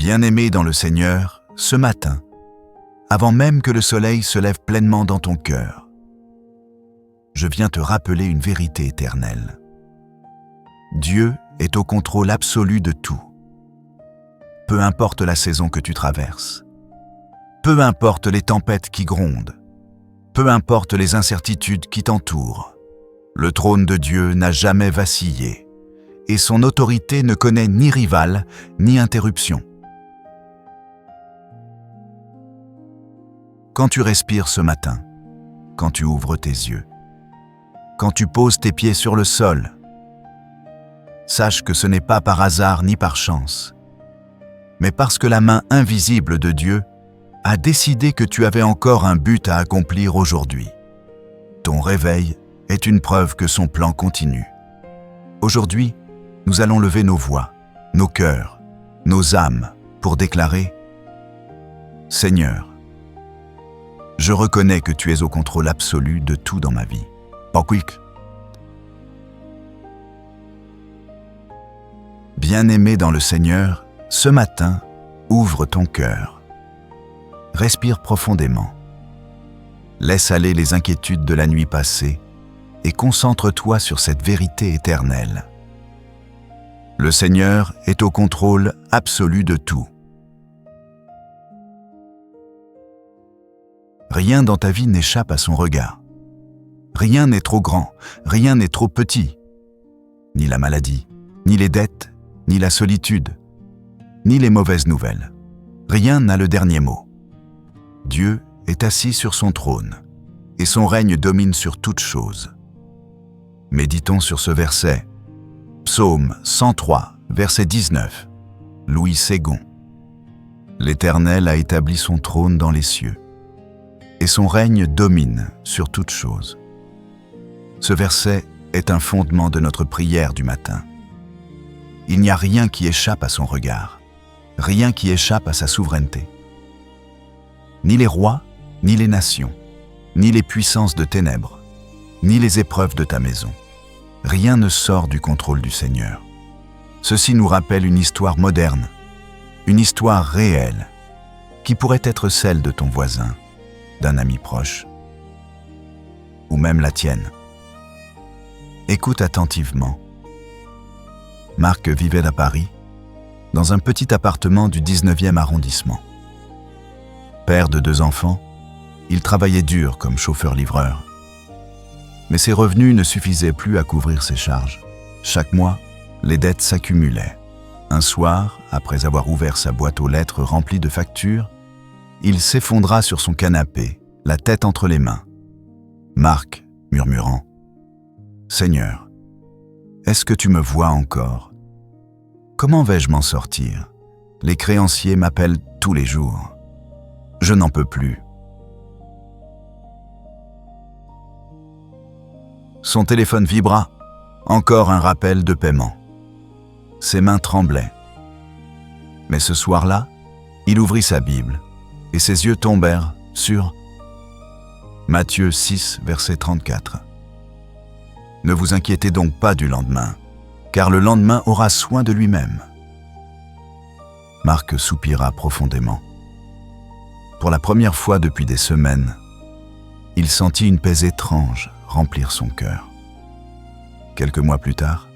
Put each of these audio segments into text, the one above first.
Bien-aimé dans le Seigneur, ce matin, avant même que le soleil se lève pleinement dans ton cœur, je viens te rappeler une vérité éternelle. Dieu est au contrôle absolu de tout. Peu importe la saison que tu traverses, peu importe les tempêtes qui grondent, peu importe les incertitudes qui t'entourent, le trône de Dieu n'a jamais vacillé et son autorité ne connaît ni rival ni interruption. Quand tu respires ce matin, quand tu ouvres tes yeux, quand tu poses tes pieds sur le sol, sache que ce n'est pas par hasard ni par chance, mais parce que la main invisible de Dieu a décidé que tu avais encore un but à accomplir aujourd'hui. Ton réveil est une preuve que son plan continue. Aujourd'hui, nous allons lever nos voix, nos cœurs, nos âmes pour déclarer « Seigneur, je reconnais que tu es au contrôle absolu de tout dans ma vie. » Bien-aimé dans le Seigneur, ce matin, ouvre ton cœur. Respire profondément. Laisse aller les inquiétudes de la nuit passée et concentre-toi sur cette vérité éternelle. Le Seigneur est au contrôle absolu de tout. Rien dans ta vie n'échappe à son regard. Rien n'est trop grand, rien n'est trop petit. Ni la maladie, ni les dettes, ni la solitude, ni les mauvaises nouvelles. Rien n'a le dernier mot. Dieu est assis sur son trône, et son règne domine sur toutes choses. Méditons sur ce verset. Psaume 103, verset 19. Louis Ségon. L'Éternel a établi son trône dans les cieux, et son règne domine sur toutes choses. Ce verset est un fondement de notre prière du matin. Il n'y a rien qui échappe à son regard, rien qui échappe à sa souveraineté. Ni les rois, ni les nations, ni les puissances de ténèbres, ni les épreuves de ta maison. Rien ne sort du contrôle du Seigneur. Ceci nous rappelle une histoire moderne, une histoire réelle, qui pourrait être celle de ton voisin, d'un ami proche, ou même la tienne. Écoute attentivement. Marc vivait à Paris, dans un petit appartement du 19e arrondissement. Père de 2 enfants, il travaillait dur comme chauffeur-livreur. Mais ses revenus ne suffisaient plus à couvrir ses charges. Chaque mois, les dettes s'accumulaient. Un soir, après avoir ouvert sa boîte aux lettres remplie de factures, il s'effondra sur son canapé, la tête entre les mains. Marc, murmurant, « Seigneur, est-ce que tu me vois encore? Comment vais-je m'en sortir? Les créanciers m'appellent tous les jours. Je n'en peux plus. » Son téléphone vibra, encore un rappel de paiement. Ses mains tremblaient. Mais ce soir-là, il ouvrit sa Bible et ses yeux tombèrent sur Matthieu 6, verset 34. Ne vous inquiétez donc pas du lendemain, car le lendemain aura soin de lui-même. Marc soupira profondément. Pour la première fois depuis des semaines, il sentit une paix étrange remplir son cœur. Quelques mois plus tard,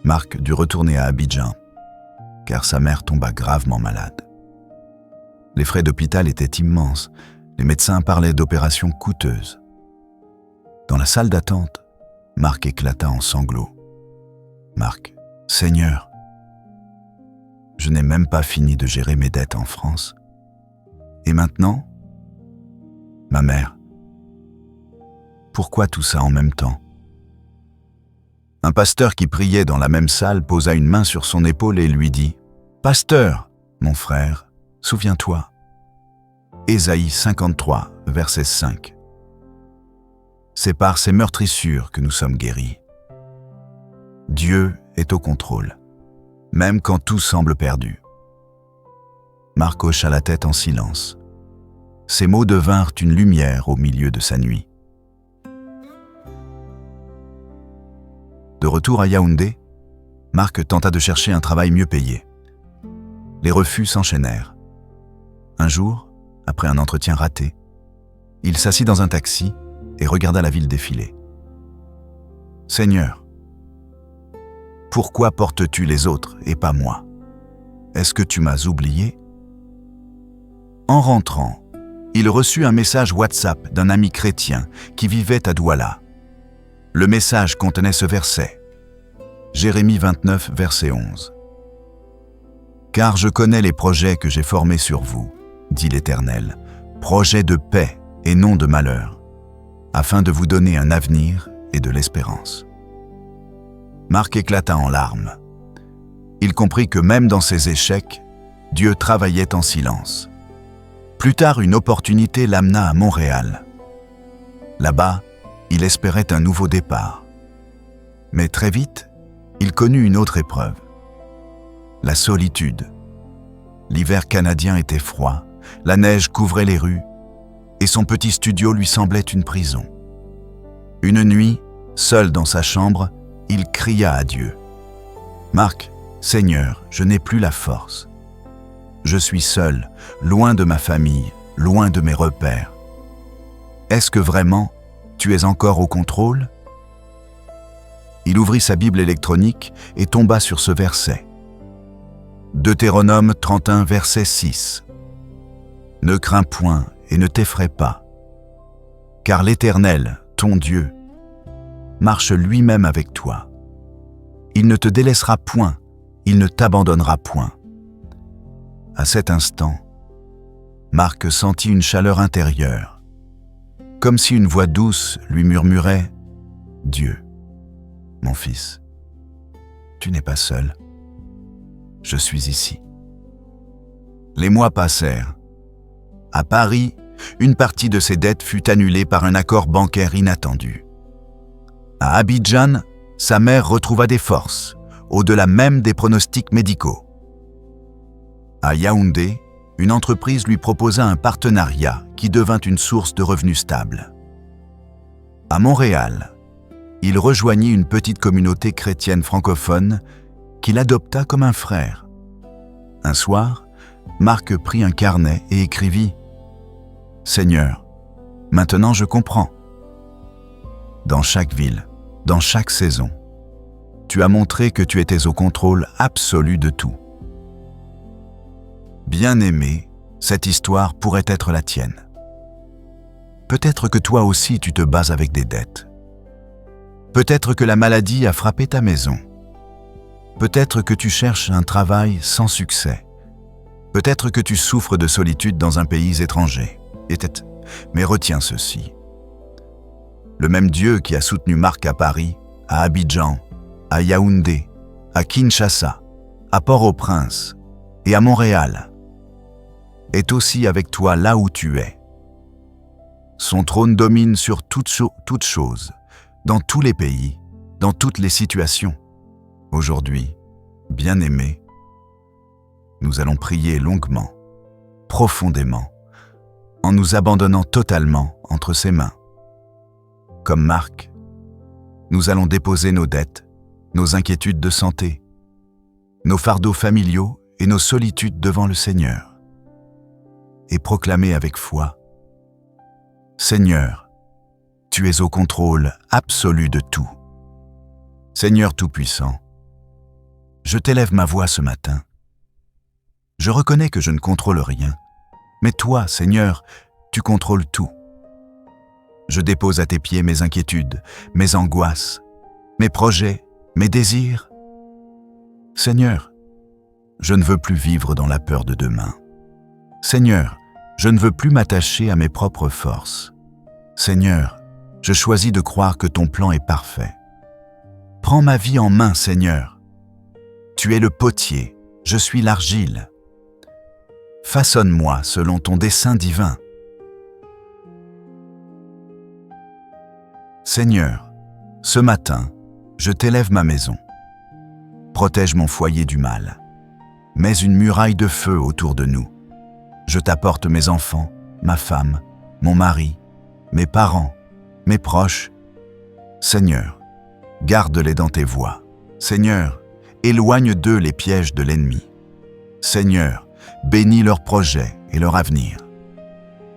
Marc dut retourner à Abidjan, car sa mère tomba gravement malade. Les frais d'hôpital étaient immenses, les médecins parlaient d'opérations coûteuses. Dans la salle d'attente, Marc éclata en sanglots. « Marc, Seigneur, je n'ai même pas fini de gérer mes dettes en France. Et maintenant, ma mère, pourquoi tout ça en même temps ?» Un pasteur qui priait dans la même salle posa une main sur son épaule et lui dit « Pasteur, mon frère, souviens-toi. » Ésaïe 53, verset 5. C'est par ces meurtrissures que nous sommes guéris. Dieu est au contrôle, même quand tout semble perdu. Marc hocha la tête en silence. Ces mots devinrent une lumière au milieu de sa nuit. De retour à Yaoundé, Marc tenta de chercher un travail mieux payé. Les refus s'enchaînèrent. Un jour, après un entretien raté, il s'assit dans un taxi et regarda la ville défiler. « Seigneur, pourquoi portes-tu les autres et pas moi? Est-ce que tu m'as oublié ?» En rentrant, il reçut un message WhatsApp d'un ami chrétien qui vivait à Douala. Le message contenait ce verset. Jérémie 29, verset 11. « Car je connais les projets que j'ai formés sur vous, dit l'Éternel, projets de paix et non de malheur, afin de vous donner un avenir et de l'espérance. » Marc éclata en larmes. Il comprit que même dans ses échecs, Dieu travaillait en silence. Plus tard, une opportunité l'amena à Montréal. Là-bas, il espérait un nouveau départ. Mais très vite, il connut une autre épreuve. La solitude. L'hiver canadien était froid, la neige couvrait les rues, et son petit studio lui semblait une prison. Une nuit, seul dans sa chambre, il cria à Dieu. « Marc, Seigneur, je n'ai plus la force. Je suis seul, loin de ma famille, loin de mes repères. Est-ce que vraiment, tu es encore au contrôle ?» Il ouvrit sa Bible électronique et tomba sur ce verset. Deutéronome 31, verset 6. « Ne crains point et ne t'effraie pas, car l'Éternel, ton Dieu, marche lui-même avec toi. Il ne te délaissera point, il ne t'abandonnera point. » À cet instant, Marc sentit une chaleur intérieure, comme si une voix douce lui murmurait « Dieu, mon fils, tu n'es pas seul, je suis ici. » Les mois passèrent. À Paris, une partie de ses dettes fut annulée par un accord bancaire inattendu. À Abidjan, sa mère retrouva des forces, au-delà même des pronostics médicaux. À Yaoundé, une entreprise lui proposa un partenariat qui devint une source de revenus stable. À Montréal, il rejoignit une petite communauté chrétienne francophone qu'il adopta comme un frère. Un soir, Marc prit un carnet et écrivit « Seigneur, maintenant je comprends. Dans chaque ville, dans chaque saison, tu as montré que tu étais au contrôle absolu de tout. Bien-aimé, cette histoire pourrait être la tienne. Peut-être que toi aussi tu te bats avec des dettes. Peut-être que la maladie a frappé ta maison. Peut-être que tu cherches un travail sans succès. Peut-être que tu souffres de solitude dans un pays étranger. Mais retiens ceci. Le même Dieu qui a soutenu Marc à Paris, à Abidjan, à Yaoundé, à Kinshasa, à Port-au-Prince et à Montréal, est aussi avec toi là où tu es. Son trône domine sur toutes choses, dans tous les pays, dans toutes les situations. Aujourd'hui, bien-aimé, nous allons prier longuement, profondément, en nous abandonnant totalement entre ses mains. Comme Marc, nous allons déposer nos dettes, nos inquiétudes de santé, nos fardeaux familiaux et nos solitudes devant le Seigneur, et proclamer avec foi « Seigneur, tu es au contrôle absolu de tout. Seigneur Tout-Puissant, je t'élève ma voix ce matin. Je reconnais que je ne contrôle rien, mais toi, Seigneur, tu contrôles tout. Je dépose à tes pieds mes inquiétudes, mes angoisses, mes projets, mes désirs. Seigneur, je ne veux plus vivre dans la peur de demain. Seigneur, je ne veux plus m'attacher à mes propres forces. Seigneur, je choisis de croire que ton plan est parfait. Prends ma vie en main, Seigneur. Tu es le potier, je suis l'argile. Façonne-moi selon ton dessein divin. Seigneur, ce matin, je t'élève ma maison. Protège mon foyer du mal. Mets une muraille de feu autour de nous. Je t'apporte mes enfants, ma femme, mon mari, mes parents, mes proches. Seigneur, garde-les dans tes voies. Seigneur, éloigne d'eux les pièges de l'ennemi. Seigneur, bénis leurs projets et leur avenir.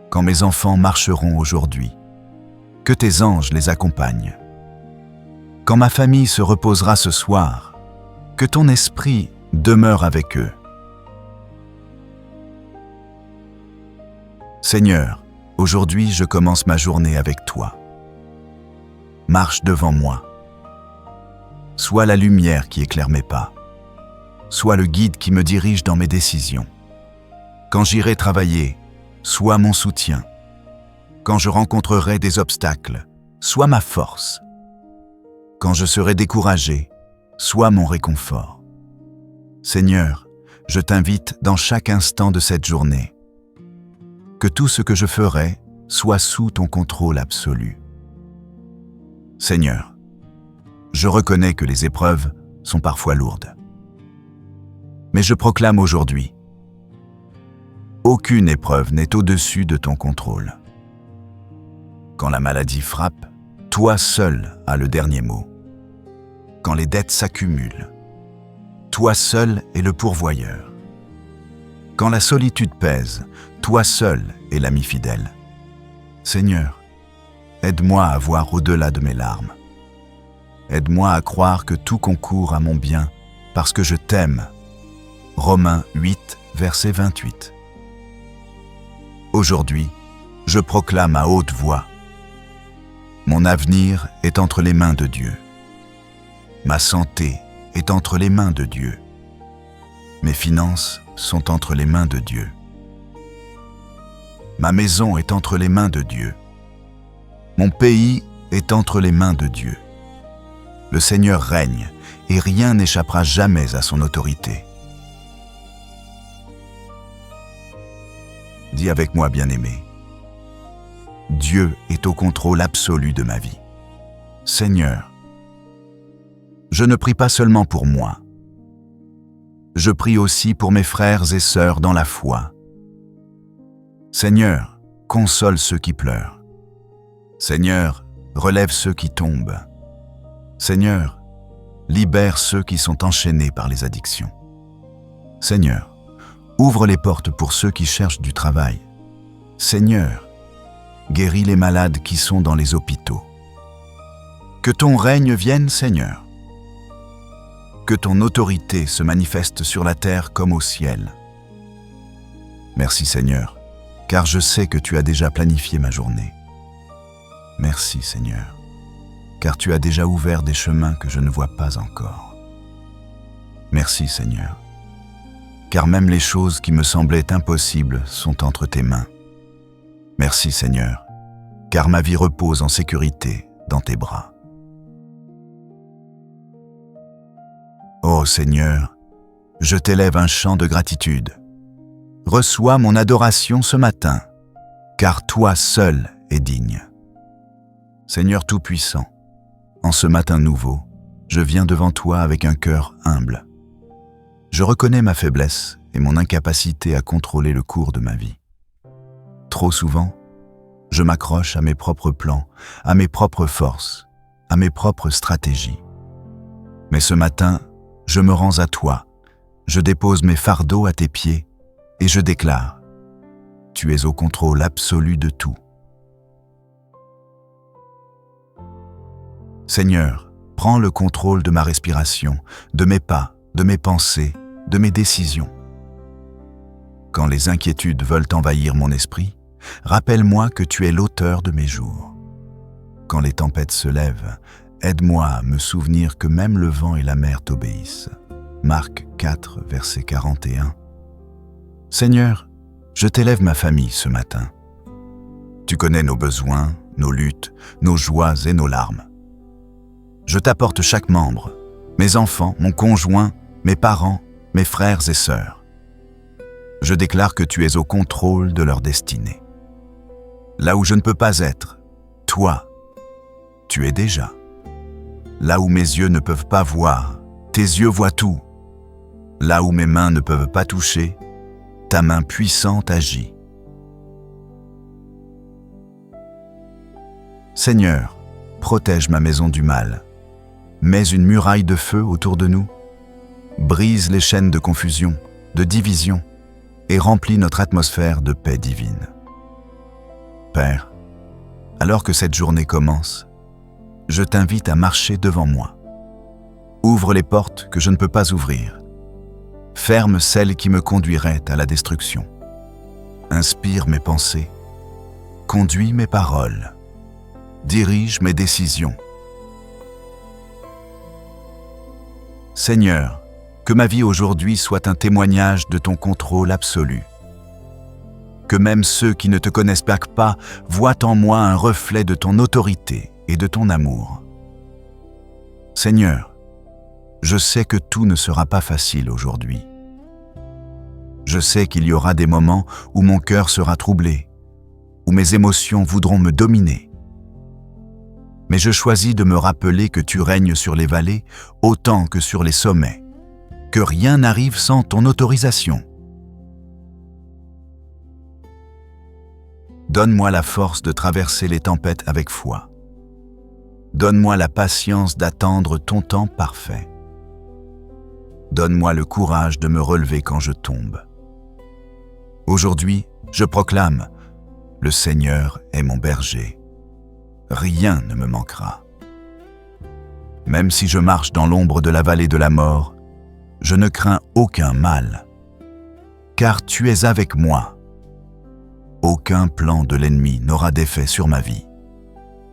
Quand mes enfants marcheront aujourd'hui, que tes anges les accompagnent. Quand ma famille se reposera ce soir, que ton esprit demeure avec eux. Seigneur, aujourd'hui je commence ma journée avec toi. Marche devant moi. Sois la lumière qui éclaire mes pas. Sois le guide qui me dirige dans mes décisions. Quand j'irai travailler, sois mon soutien. Quand je rencontrerai des obstacles, sois ma force. Quand je serai découragé, sois mon réconfort. Seigneur, je t'invite dans chaque instant de cette journée. Que tout ce que je ferai soit sous ton contrôle absolu. Seigneur, je reconnais que les épreuves sont parfois lourdes. Mais je proclame aujourd'hui, aucune épreuve n'est au-dessus de ton contrôle. Quand la maladie frappe, toi seul as le dernier mot. Quand les dettes s'accumulent, toi seul es le pourvoyeur. Quand la solitude pèse, toi seul es l'ami fidèle. Seigneur, aide-moi à voir au-delà de mes larmes. Aide-moi à croire que tout concourt à mon bien parce que je t'aime. Romains 8, verset 28. Aujourd'hui, je proclame à haute voix: mon avenir est entre les mains de Dieu. Ma santé est entre les mains de Dieu. Mes finances sont entre les mains de Dieu. Ma maison est entre les mains de Dieu. Mon pays est entre les mains de Dieu. Le Seigneur règne et rien n'échappera jamais à son autorité. Dis avec moi, bien-aimé, Dieu est au contrôle absolu de ma vie. Seigneur, je ne prie pas seulement pour moi. Je prie aussi pour mes frères et sœurs dans la foi. Seigneur, console ceux qui pleurent. Seigneur, relève ceux qui tombent. Seigneur, libère ceux qui sont enchaînés par les addictions. Seigneur, ouvre les portes pour ceux qui cherchent du travail. Seigneur, guéris les malades qui sont dans les hôpitaux. Que ton règne vienne, Seigneur. Que ton autorité se manifeste sur la terre comme au ciel. Merci, Seigneur, car je sais que tu as déjà planifié ma journée. Merci, Seigneur, car tu as déjà ouvert des chemins que je ne vois pas encore. Merci, Seigneur, car même les choses qui me semblaient impossibles sont entre tes mains. Merci, Seigneur, car ma vie repose en sécurité dans tes bras. Ô Seigneur, je t'élève un chant de gratitude. Reçois mon adoration ce matin, car toi seul es digne. Seigneur Tout-Puissant, en ce matin nouveau, je viens devant toi avec un cœur humble. Je reconnais ma faiblesse et mon incapacité à contrôler le cours de ma vie. Trop souvent, je m'accroche à mes propres plans, à mes propres forces, à mes propres stratégies. Mais ce matin, je me rends à toi, je dépose mes fardeaux à tes pieds et je déclare: tu es au contrôle absolu de tout. Seigneur, prends le contrôle de ma respiration, de mes pas, de mes pensées, de mes décisions. Quand les inquiétudes veulent envahir mon esprit, rappelle-moi que tu es l'auteur de mes jours. Quand les tempêtes se lèvent, aide-moi à me souvenir que même le vent et la mer t'obéissent. Marc 4, verset 41. Seigneur, je t'élève ma famille ce matin. Tu connais nos besoins, nos luttes, nos joies et nos larmes. Je t'apporte chaque membre, mes enfants, mon conjoint, mes parents, mes frères et sœurs. Je déclare que tu es au contrôle de leur destinée. Là où je ne peux pas être, toi, tu es déjà. Là où mes yeux ne peuvent pas voir, tes yeux voient tout. Là où mes mains ne peuvent pas toucher, ta main puissante agit. Seigneur, protège ma maison du mal. Mets une muraille de feu autour de nous. Brise les chaînes de confusion, de division et remplis notre atmosphère de paix divine. Père, alors que cette journée commence, je t'invite à marcher devant moi. Ouvre les portes que je ne peux pas ouvrir. Ferme celles qui me conduiraient à la destruction. Inspire mes pensées. Conduis mes paroles. Dirige mes décisions. Seigneur, que ma vie aujourd'hui soit un témoignage de ton contrôle absolu. Que même ceux qui ne te connaissent pas voient en moi un reflet de ton autorité et de ton amour. Seigneur, je sais que tout ne sera pas facile aujourd'hui. Je sais qu'il y aura des moments où mon cœur sera troublé, où mes émotions voudront me dominer. Mais je choisis de me rappeler que tu règnes sur les vallées autant que sur les sommets, que rien n'arrive sans ton autorisation. Donne-moi la force de traverser les tempêtes avec foi. Donne-moi la patience d'attendre ton temps parfait. Donne-moi le courage de me relever quand je tombe. Aujourd'hui, je proclame, le Seigneur est mon berger. Rien ne me manquera. Même si je marche dans l'ombre de la vallée de la mort, je ne crains aucun mal, car tu es avec moi. Aucun plan de l'ennemi n'aura d'effet sur ma vie,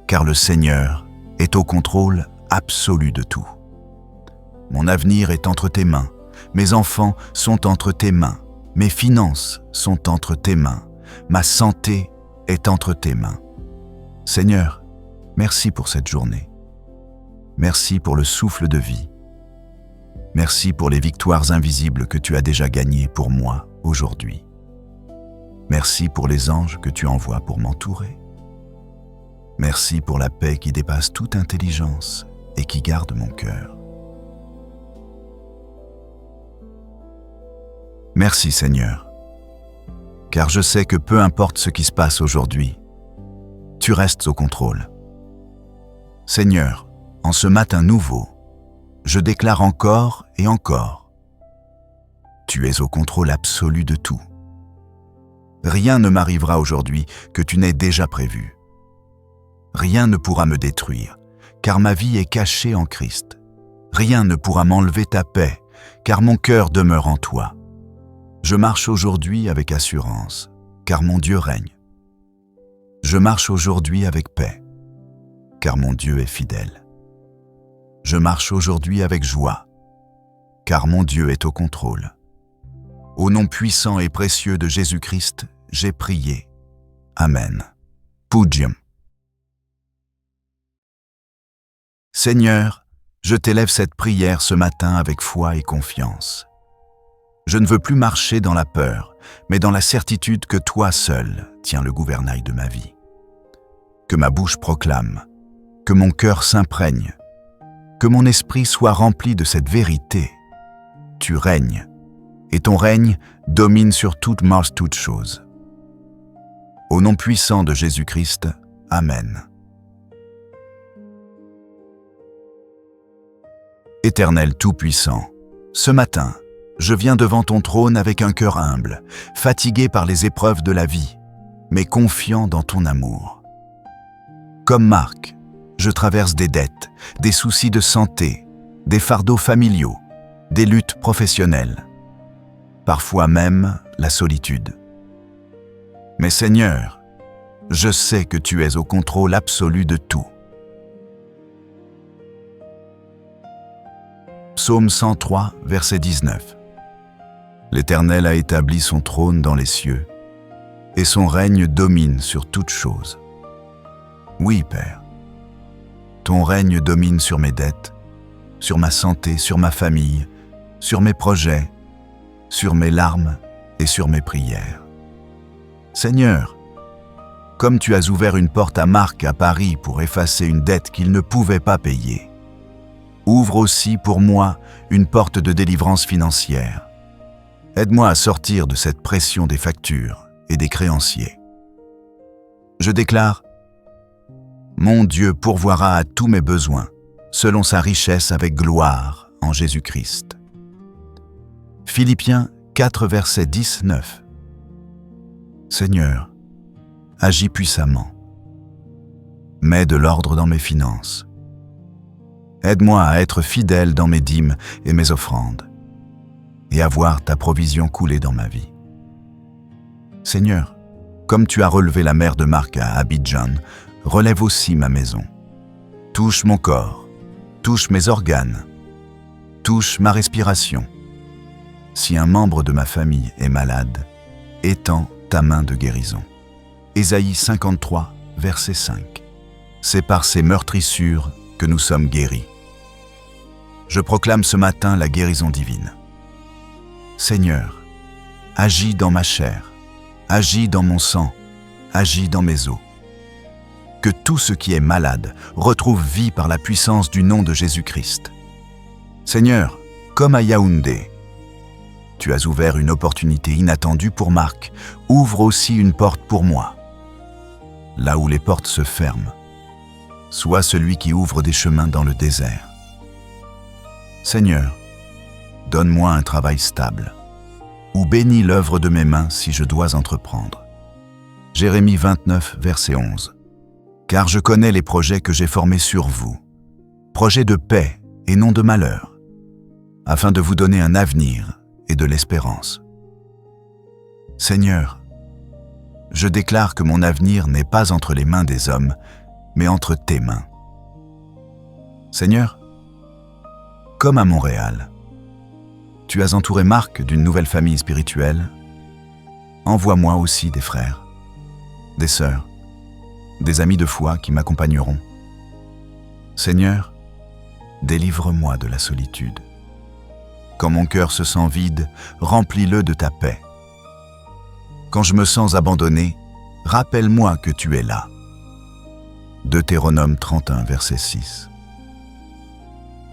car le Seigneur est au contrôle absolu de tout. Mon avenir est entre tes mains, mes enfants sont entre tes mains, mes finances sont entre tes mains, ma santé est entre tes mains. Seigneur, merci pour cette journée. Merci pour le souffle de vie. Merci pour les victoires invisibles que tu as déjà gagnées pour moi aujourd'hui. Merci pour les anges que tu envoies pour m'entourer. Merci pour la paix qui dépasse toute intelligence et qui garde mon cœur. Merci Seigneur, car je sais que peu importe ce qui se passe aujourd'hui, tu restes au contrôle. Seigneur, en ce matin nouveau, je déclare encore et encore, tu es au contrôle absolu de tout. Rien ne m'arrivera aujourd'hui que tu n'aies déjà prévu. Rien ne pourra me détruire, car ma vie est cachée en Christ. Rien ne pourra m'enlever ta paix, car mon cœur demeure en toi. Je marche aujourd'hui avec assurance, car mon Dieu règne. Je marche aujourd'hui avec paix, car mon Dieu est fidèle. Je marche aujourd'hui avec joie, car mon Dieu est au contrôle. Au nom puissant et précieux de Jésus-Christ, j'ai prié. Amen. Pujyam. Seigneur, je t'élève cette prière ce matin avec foi et confiance. Je ne veux plus marcher dans la peur, mais dans la certitude que toi seul tiens le gouvernail de ma vie. Que ma bouche proclame, que mon cœur s'imprègne, que mon esprit soit rempli de cette vérité. Tu règnes, et ton règne domine sur toute chose. Au nom puissant de Jésus-Christ, Amen. Éternel Tout-Puissant, ce matin, je viens devant ton trône avec un cœur humble, fatigué par les épreuves de la vie, mais confiant dans ton amour. Comme Marc, je traverse des dettes, des soucis de santé, des fardeaux familiaux, des luttes professionnelles, parfois même la solitude. Mais Seigneur, je sais que tu es au contrôle absolu de tout. Psaume 103, verset 19. L'Éternel a établi son trône dans les cieux, et son règne domine sur toutes choses. Oui, Père, ton règne domine sur mes dettes, sur ma santé, sur ma famille, sur mes projets, sur mes larmes et sur mes prières. Seigneur, comme tu as ouvert une porte à Marc à Paris pour effacer une dette qu'il ne pouvait pas payer, ouvre aussi pour moi une porte de délivrance financière. Aide-moi à sortir de cette pression des factures et des créanciers. Je déclare, mon Dieu pourvoira à tous mes besoins, selon sa richesse avec gloire en Jésus-Christ. Philippiens 4, versets 10-9. Seigneur, agis puissamment. Mets de l'ordre dans mes finances. Aide-moi à être fidèle dans mes dîmes et mes offrandes, et à voir ta provision couler dans ma vie. Seigneur, comme tu as relevé la mer de Marc à Abidjan, relève aussi ma maison. Touche mon corps, touche mes organes, touche ma respiration. Si un membre de ma famille est malade, étends ta main de guérison. Ésaïe 53, verset 5. C'est par ces meurtrissures que nous sommes guéris. Je proclame ce matin la guérison divine. Seigneur, agis dans ma chair, agis dans mon sang, agis dans mes os. Que tout ce qui est malade retrouve vie par la puissance du nom de Jésus-Christ. Seigneur, comme à Yaoundé, tu as ouvert une opportunité inattendue pour Marc, ouvre aussi une porte pour moi. Là où les portes se ferment, sois celui qui ouvre des chemins dans le désert. Seigneur, donne-moi un travail stable, ou bénis l'œuvre de mes mains si je dois entreprendre. Jérémie 29, verset 11. Car je connais les projets que j'ai formés sur vous, projets de paix et non de malheur, afin de vous donner un avenir et de l'espérance. Seigneur, je déclare que mon avenir n'est pas entre les mains des hommes, mais entre tes mains. Seigneur, comme à Montréal, tu as entouré Marc d'une nouvelle famille spirituelle. Envoie-moi aussi des frères, des sœurs, des amis de foi qui m'accompagneront. Seigneur, délivre-moi de la solitude. Quand mon cœur se sent vide, remplis-le de ta paix. Quand je me sens abandonné, rappelle-moi que tu es là. Deutéronome 31, verset 6.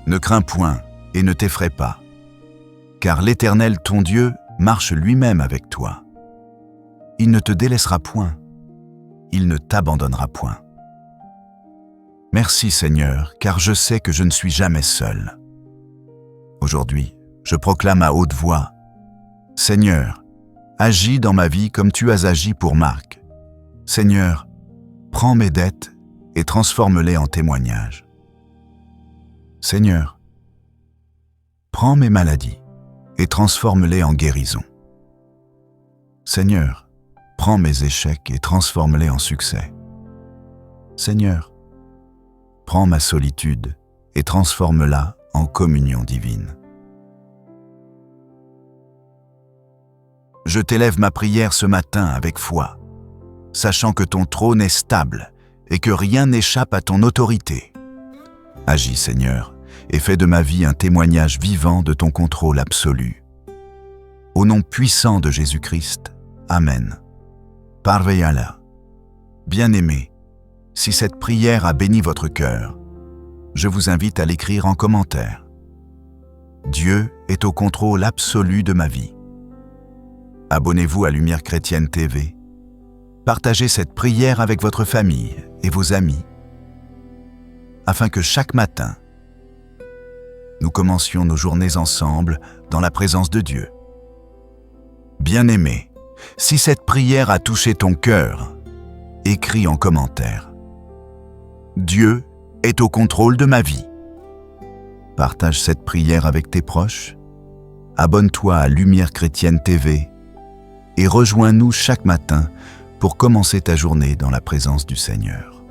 Ne crains point et ne t'effraie pas, car l'Éternel ton Dieu marche lui-même avec toi. Il ne te délaissera point, il ne t'abandonnera point. Merci Seigneur, car je sais que je ne suis jamais seul. Aujourd'hui, je proclame à haute voix, Seigneur, agis dans ma vie comme tu as agi pour Marc. Seigneur, prends mes dettes et transforme-les en témoignages. Seigneur, prends mes maladies et transforme-les en guérison. Seigneur, prends mes échecs et transforme-les en succès. Seigneur, prends ma solitude et transforme-la en communion divine. Je t'élève ma prière ce matin avec foi, sachant que ton trône est stable et que rien n'échappe à ton autorité. Agis, Seigneur, et fais de ma vie un témoignage vivant de ton contrôle absolu. Au nom puissant de Jésus-Christ, Amen. Parveyala. Bien-aimés, si cette prière a béni votre cœur, je vous invite à l'écrire en commentaire. Dieu est au contrôle absolu de ma vie. Abonnez-vous à Lumière Chrétienne TV. Partagez cette prière avec votre famille et vos amis, afin que chaque matin, nous commencions nos journées ensemble dans la présence de Dieu. Bien-aimé, si cette prière a touché ton cœur, écris en commentaire. Dieu est au contrôle de ma vie. Partage cette prière avec tes proches. Abonne-toi à Lumière Chrétienne TV et rejoins-nous chaque matin pour commencer ta journée dans la présence du Seigneur.